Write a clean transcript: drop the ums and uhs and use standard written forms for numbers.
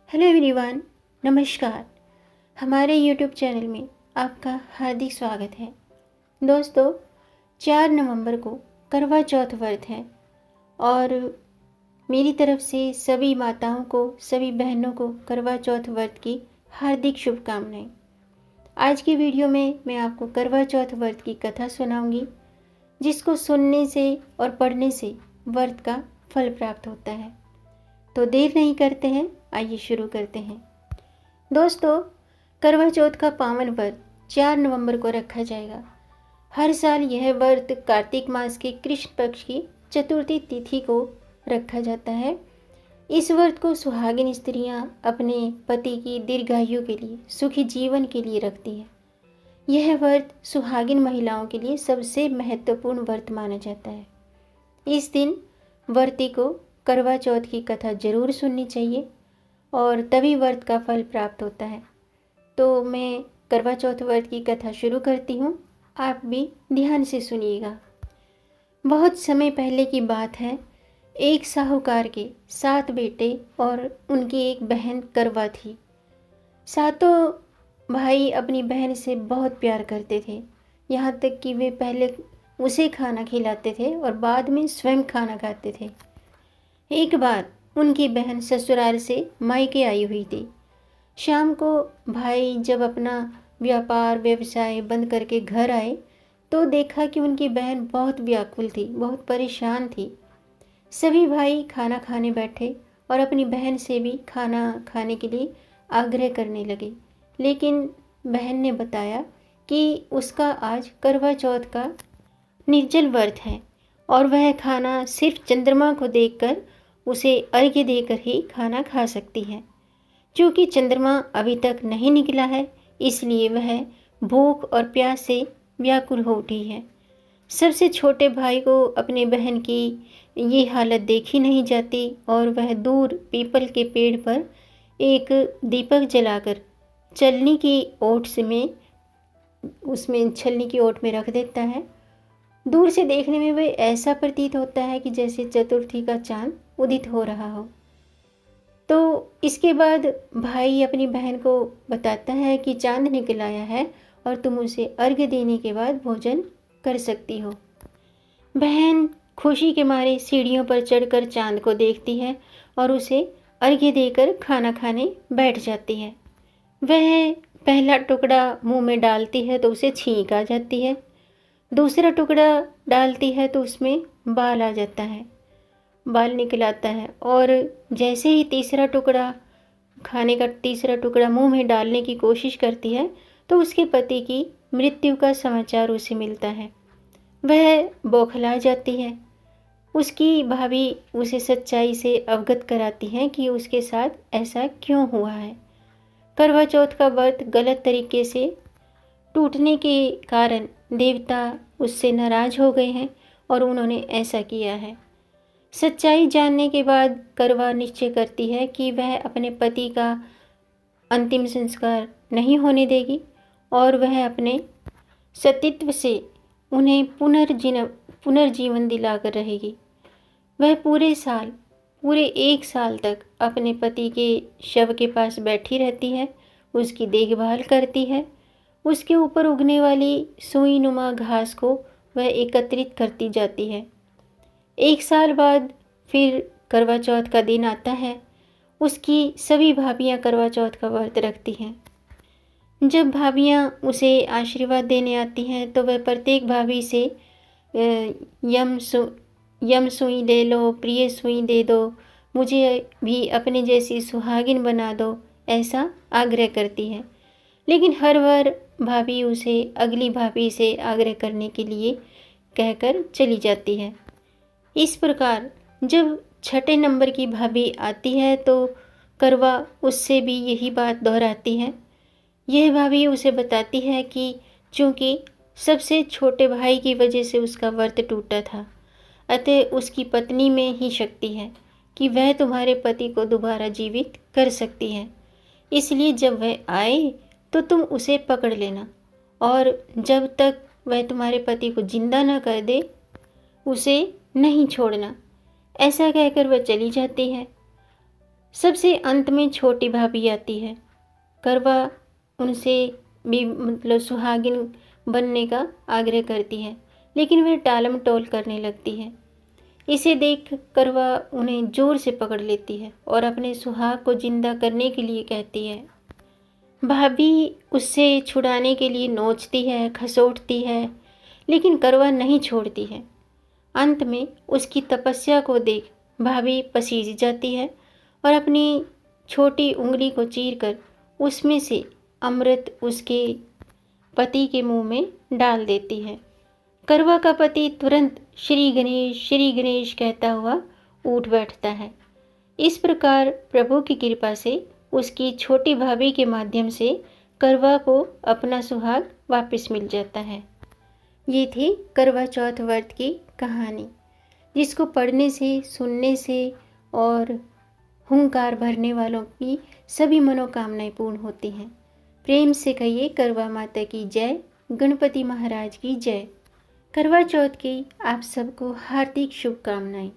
Hello everyone, नमस्कार। हमारे YouTube channel में आपका हार्दिक स्वागत है। दोस्तों, 4 नवंबर को करवा चौथ व्रत है और मेरी तरफ से सभी माताओं को, सभी बहनों को करवा चौथ व्रत की हार्दिक शुभकामनाएं। आज की वीडियो में मैं आपको करवा चौथ व्रत की कथा सुनाऊंगी, जिसको सुनने से और पढ़ने से व्रत का फल प्राप्त होता है। तो देर नहीं करते हैं, आइए शुरू करते हैं। दोस्तों, करवा चौथ का पावन व्रत 4 नवंबर को रखा जाएगा। हर साल यह व्रत कार्तिक मास के कृष्ण पक्ष की चतुर्थी तिथि को रखा जाता है। इस व्रत को सुहागिन स्त्रियां अपने पति की दीर्घायु के लिए, सुखी जीवन के लिए रखती है। यह व्रत सुहागिन महिलाओं के लिए सबसे महत्वपूर्ण व्रत माना जाता है। इस दिन व्रती को करवा चौथ की कथा जरूर सुननी चाहिए और तभी व्रत का फल प्राप्त होता है। तो मैं करवा चौथ व्रत की कथा शुरू करती हूँ, आप भी ध्यान से सुनिएगा। बहुत समय पहले की बात है। एक साहूकार के 7 बेटे और उनकी एक बहन करवा थी। सातों भाई अपनी बहन से बहुत प्यार करते थे, यहाँ तक कि वे पहले उसे खाना खिलाते थे और बाद में स्वयं खाना खाते थे। एक बार उनकी बहन ससुराल से मायके आई हुई थी। शाम को भाई जब अपना व्यापार व्यवसाय बंद करके घर आए तो देखा कि उनकी बहन बहुत व्याकुल थी, बहुत परेशान थी। सभी भाई खाना खाने बैठे और अपनी बहन से भी खाना खाने के लिए आग्रह करने लगे, लेकिन बहन ने बताया कि उसका आज करवा चौथ का निर्जल व्रत है और वह खाना सिर्फ चंद्रमा को देखकर, उसे अर्घ्य देकर ही खाना खा सकती है। क्योंकि चंद्रमा अभी तक नहीं निकला है, इसलिए वह भूख और प्यास से व्याकुल हो उठी है। सबसे छोटे भाई को अपनी बहन की ये हालत देखी नहीं जाती और वह दूर पीपल के पेड़ पर एक दीपक जलाकर छलनी की ओट में रख देता है। दूर से देखने में वह ऐसा प्रतीत होता है कि जैसे चतुर्थी का चांद उदित हो रहा हो। तो इसके बाद भाई अपनी बहन को बताता है कि चांद निकल आया है और तुम उसे अर्घ्य देने के बाद भोजन कर सकती हो। बहन खुशी के मारे सीढ़ियों पर चढ़कर चांद को देखती है और उसे अर्घ्य देकर खाना खाने बैठ जाती है। वह पहला टुकड़ा मुंह में डालती है तो उसे छींक आ जाती है। दूसरा टुकड़ा डालती है तो उसमें बाल आ जाता है, बाल निकल आता है। और जैसे ही तीसरा टुकड़ा मुंह में डालने की कोशिश करती है तो उसके पति की मृत्यु का समाचार उसे मिलता है। वह बौखला जाती है। उसकी भाभी उसे सच्चाई से अवगत कराती हैं कि उसके साथ ऐसा क्यों हुआ है। करवा चौथ का व्रत गलत तरीके से टूटने के कारण देवता उससे नाराज हो गए हैं और उन्होंने ऐसा किया है। सच्चाई जानने के बाद करवा निश्चय करती है कि वह अपने पति का अंतिम संस्कार नहीं होने देगी और वह अपने सतीत्व से उन्हें पुनर्जीवन दिलाकर रहेगी। वह पूरे 1 साल तक अपने पति के शव के पास बैठी रहती है, उसकी देखभाल करती है। उसके ऊपर उगने वाली सुई नुमा घास को वह एकत्रित करती जाती है। 1 साल बाद फिर करवा चौथ का दिन आता है। उसकी सभी भाभियाँ करवा चौथ का व्रत रखती हैं। जब भाभियाँ उसे आशीर्वाद देने आती हैं तो वह प्रत्येक भाभी से यम सुई ले लो, प्रिय सुई दे दो, मुझे भी अपने जैसी सुहागिन बना दो, ऐसा आग्रह करती है। लेकिन हर बार भाभी उसे अगली भाभी से आग्रह करने के लिए कहकर चली जाती है। इस प्रकार जब 6ठे नंबर की भाभी आती है तो करवा उससे भी यही बात दोहराती है। यह भाभी उसे बताती है कि चूँकि सबसे छोटे भाई की वजह से उसका व्रत टूटा था, अतः उसकी पत्नी में ही शक्ति है कि वह तुम्हारे पति को दोबारा जीवित कर सकती है। इसलिए जब वह आए तो तुम उसे पकड़ लेना और जब तक वह तुम्हारे पति को जिंदा न कर दे उसे नहीं छोड़ना। ऐसा कहकर वह चली जाती है। सबसे अंत में छोटी भाभी आती है। करवा उनसे भी मतलब सुहागिन बनने का आग्रह करती है, लेकिन वह टालम टोल करने लगती है। इसे देख करवा उन्हें जोर से पकड़ लेती है और अपने सुहाग को जिंदा करने के लिए कहती है। भाभी उससे छुड़ाने के लिए नोचती है, खसोटती है, लेकिन करवा नहीं छोड़ती है। अंत में उसकी तपस्या को देख भाभी पसीज जाती है और अपनी छोटी उंगली को चीरकर उसमें से अमृत उसके पति के मुंह में डाल देती है। करवा का पति तुरंत श्री गणेश कहता हुआ उठ बैठता है। इस प्रकार प्रभु की कृपा से उसकी छोटी भाभी के माध्यम से करवा को अपना सुहाग वापस मिल जाता है। ये थी करवा चौथ व्रत की कहानी, जिसको पढ़ने से, सुनने से और हुंकार भरने वालों की सभी मनोकामनाएं पूर्ण होती हैं। प्रेम से कहिए करवा माता की जय, गणपति महाराज की जय। करवा चौथ की आप सबको हार्दिक शुभकामनाएं।